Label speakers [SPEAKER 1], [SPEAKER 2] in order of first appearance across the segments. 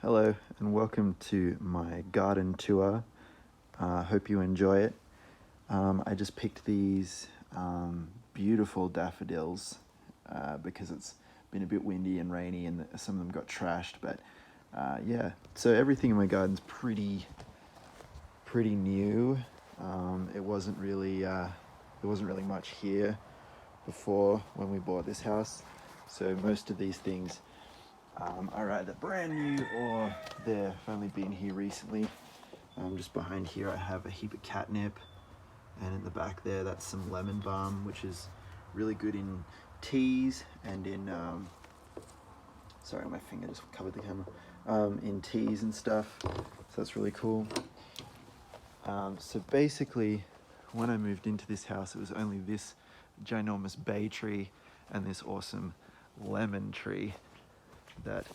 [SPEAKER 1] Hello and welcome to my garden tour. Hope you enjoy it. I just picked these beautiful daffodils because it's been a bit windy and rainy and some of them got trashed, but yeah, so everything in my garden's pretty new. It wasn't really much here before when we bought this house, so most of these things are either brand new or they've only been here recently. Just behind here I have a heap of catnip, and in the back there that's some lemon balm, which is really good in teas and in sorry, my finger just covered the camera, in teas and stuff, so that's really cool. So basically when I moved into this house it was only this ginormous bay tree and this awesome lemon tree that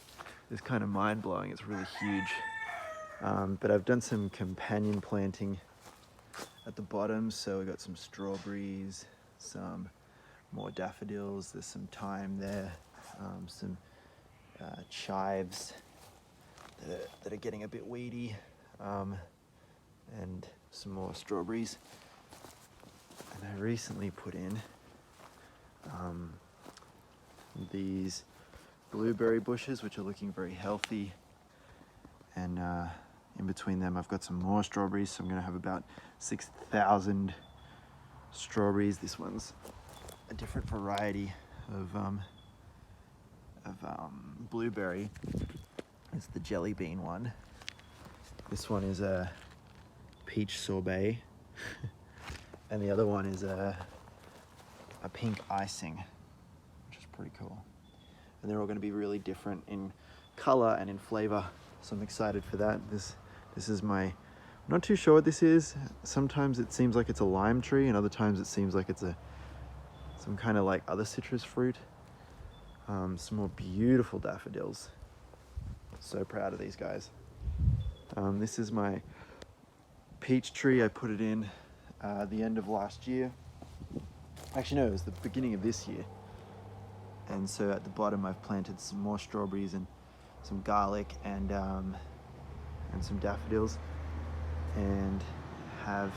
[SPEAKER 1] is kind of mind-blowing. It's really huge, but I've done some companion planting at the bottom, so we got some strawberries, some more daffodils, there's some thyme there, some chives that are getting a bit weedy, and some more strawberries. And I recently put in these blueberry bushes, which are looking very healthy, and in between them I've got some more strawberries, so I'm going to have about 6,000 strawberries. This one's a different variety of blueberry. It's the jelly bean one. This one is a peach sorbet and the other one is a pink icing, which is pretty cool. And they're all going to be really different in color and in flavor, so I'm excited for that. This is my, I'm not too sure what this is. Sometimes it seems like it's a lime tree and other times it seems like it's some kind of like other citrus fruit. Some more beautiful daffodils. So proud of these guys. This is my peach tree. I put it in the end of last year. Actually no, it was the beginning of this year. And so at the bottom I've planted some more strawberries and some garlic and some daffodils, and have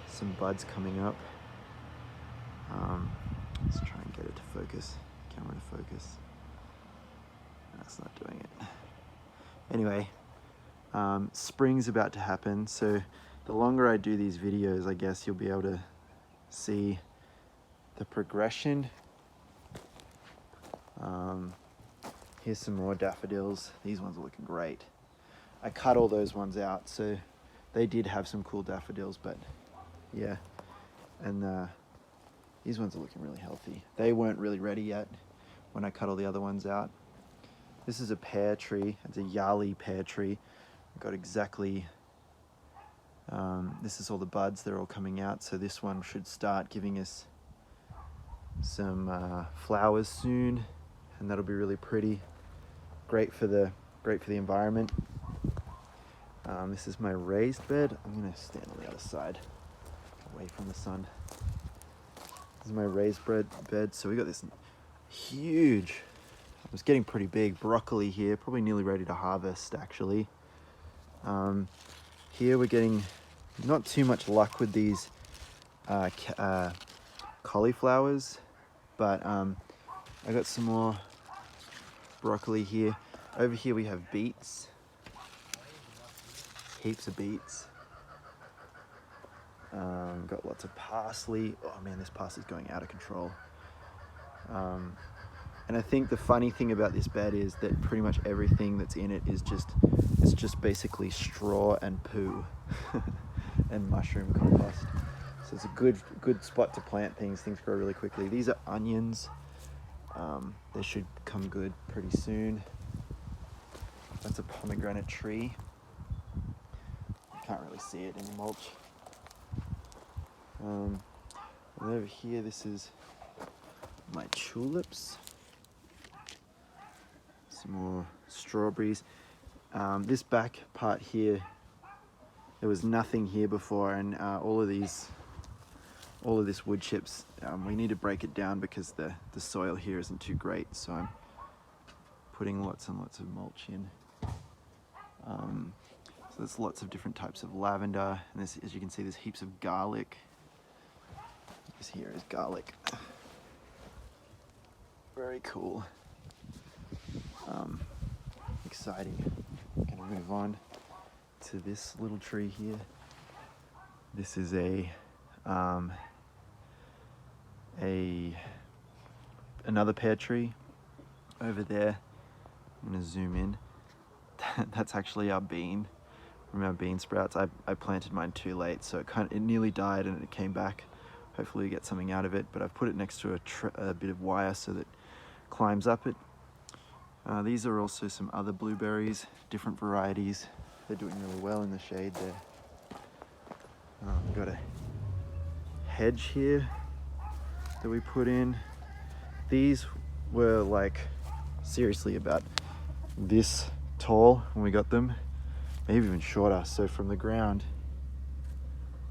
[SPEAKER 1] some buds coming up. Let's try and get it to focus, camera to focus. That's not doing it. Anyway, spring's about to happen, so the longer I do these videos, I guess you'll be able to see the progression. Here's some more daffodils. These ones are looking great. I cut all those ones out, so they did have some cool daffodils, but yeah. And these ones are looking really healthy. They weren't really ready yet when I cut all the other ones out. This is a pear tree. It's a Yali pear tree. I got exactly, this is all the buds. They're all coming out, so this one should start giving us some flowers soon, and that'll be really pretty. Great for the environment. This is my raised bed. I'm gonna stand on the other side, away from the sun. This is my raised bed. So we got this huge, it's getting pretty big, broccoli here, probably nearly ready to harvest actually. Here we're getting not too much luck with these cauliflowers, but I got some more broccoli here. Over here we have beets, heaps of beets. Got lots of parsley. Oh man, this parsley's going out of control. And I think the funny thing about this bed is that pretty much everything that's in it is just basically straw and poo and mushroom compost. So it's a good spot to plant things. Things grow really quickly. These are onions. They should come good pretty soon. That's a pomegranate tree. You can't really see it in the mulch. And over here, this is my tulips. Some more strawberries. This back part here, there was nothing here before, and all of this wood chips, we need to break it down because the soil here isn't too great, so I'm putting lots and lots of mulch in. So there's lots of different types of lavender, and this, as you can see, there's heaps of garlic. This here is garlic. Very cool. Exciting. Gonna move on to this little tree here. This is another pear tree over there. I'm gonna zoom in. That's actually our bean from our bean sprouts. I planted mine too late, so it nearly died and it came back. Hopefully we get something out of it, but I've put it next to a bit of wire so that it climbs up it. These are also some other blueberries, different varieties. They're doing really well in the shade there. We've got a hedge here that we put in. These were like seriously about this tall when we got them, maybe even shorter. So from the ground,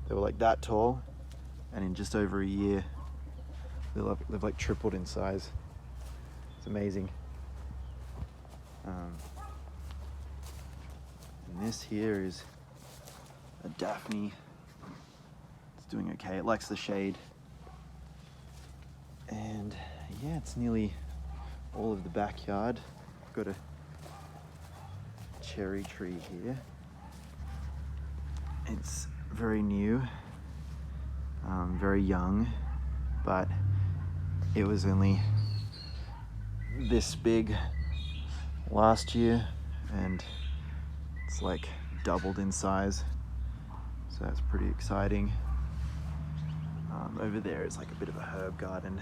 [SPEAKER 1] they were like that tall, and in just over a year, they've like tripled in size. It's amazing. And this here is a Daphne. It's doing okay. It likes the shade. And yeah, it's nearly all of the backyard. Got a cherry tree here. It's very new, very young, but it was only this big last year, and it's like doubled in size, so that's pretty exciting. Over there is like a bit of a herb garden.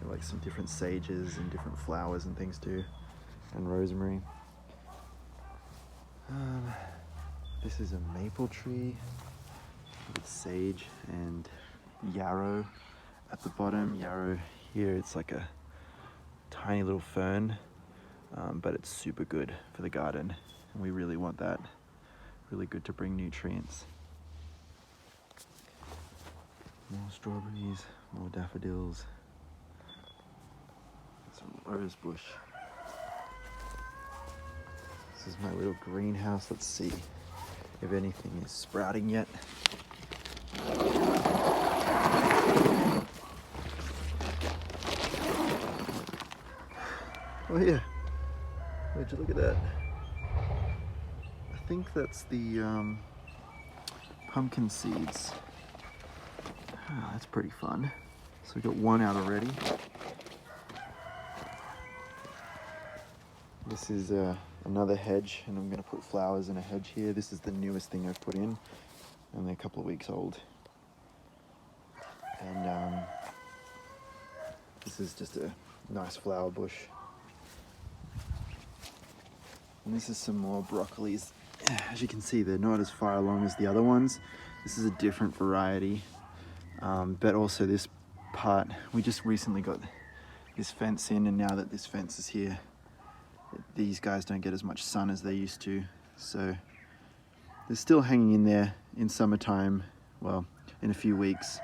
[SPEAKER 1] Got like some different sages and different flowers and things too, and rosemary. This is a maple tree with sage and yarrow at the bottom. Yarrow here, it's like a tiny little fern, but it's super good for the garden, and we really want that. Really good to bring nutrients. More strawberries, more daffodils, some rose bush. This is my little greenhouse. Let's see if anything is sprouting yet. Oh yeah, would you look at that? I think that's the pumpkin seeds. Oh, that's pretty fun. So we got one out already. This is another hedge, and I'm going to put flowers in a hedge here. This is the newest thing I've put in, and they're a couple of weeks old. And this is just a nice flower bush. And this is some more broccolis. As you can see, they're not as far along as the other ones. This is a different variety. But also this part, we just recently got this fence in, and now that this fence is here, these guys don't get as much sun as they used to. So they're still hanging in there in summertime. Well, in a few weeks,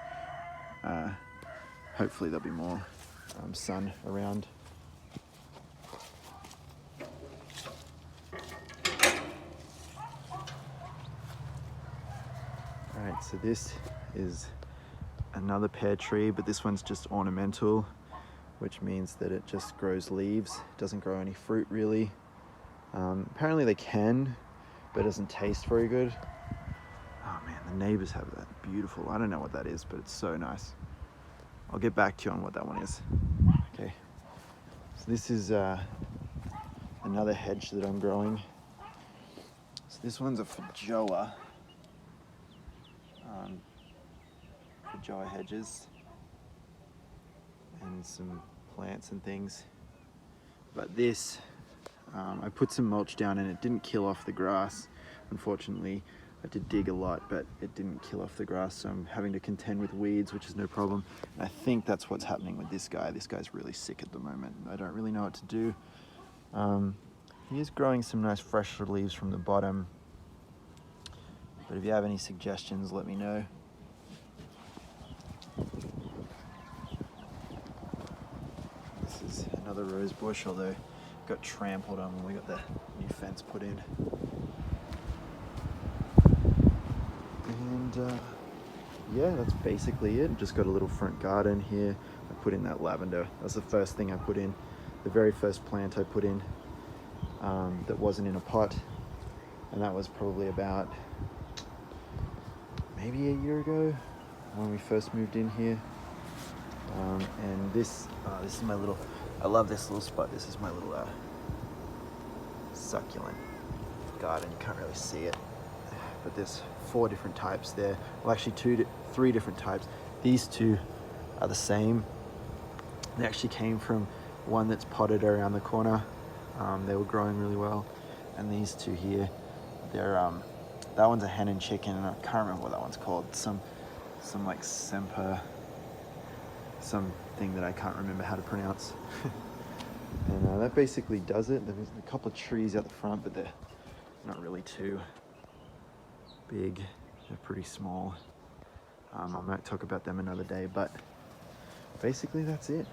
[SPEAKER 1] hopefully there'll be more sun around. All right, so this is another pear tree, but this one's just ornamental, which means that it just grows leaves. It doesn't grow any fruit really. Apparently they can, but it doesn't taste very good. Oh man, the neighbors have that beautiful, I don't know what that is, but it's so nice. I'll get back to you on what that one is. Okay, so this is another hedge that I'm growing. So this one's a feijoa. Feijoa hedges and some plants and things. But this, I put some mulch down and it didn't kill off the grass. Unfortunately, I did dig a lot, but it didn't kill off the grass, so I'm having to contend with weeds, which is no problem. And I think that's what's happening with this guy. This guy's really sick at the moment. I don't really know what to do. He is growing some nice fresh leaves from the bottom. But if you have any suggestions, let me know. This is another rose bush, although got trampled on when we got the new fence put in. And yeah, that's basically it. Just got a little front garden here. I put in that lavender. That's the first thing I put in. The very first plant I put in that wasn't in a pot. And that was probably about maybe a year ago when we first moved in here. And this is my little, I love this little spot. This is my little succulent garden. You can't really see it, but there's 4 different types there. Well, actually 3 different types. These 2 are the same. They actually came from one that's potted around the corner. They were growing really well. And these 2 here, they're that one's a hen and chicken, and I can't remember what that one's called. Some like semper, something that I can't remember how to pronounce. And that basically does it. There's a couple of trees out the front, but they're not really too big. They're pretty small. I might talk about them another day, but basically that's it.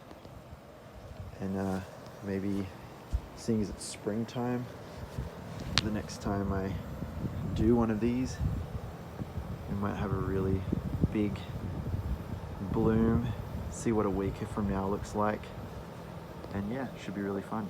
[SPEAKER 1] And maybe, seeing as it's springtime, the next time I do one of these, we might have a really big bloom. See what a week from now looks like. And yeah, it should be really fun.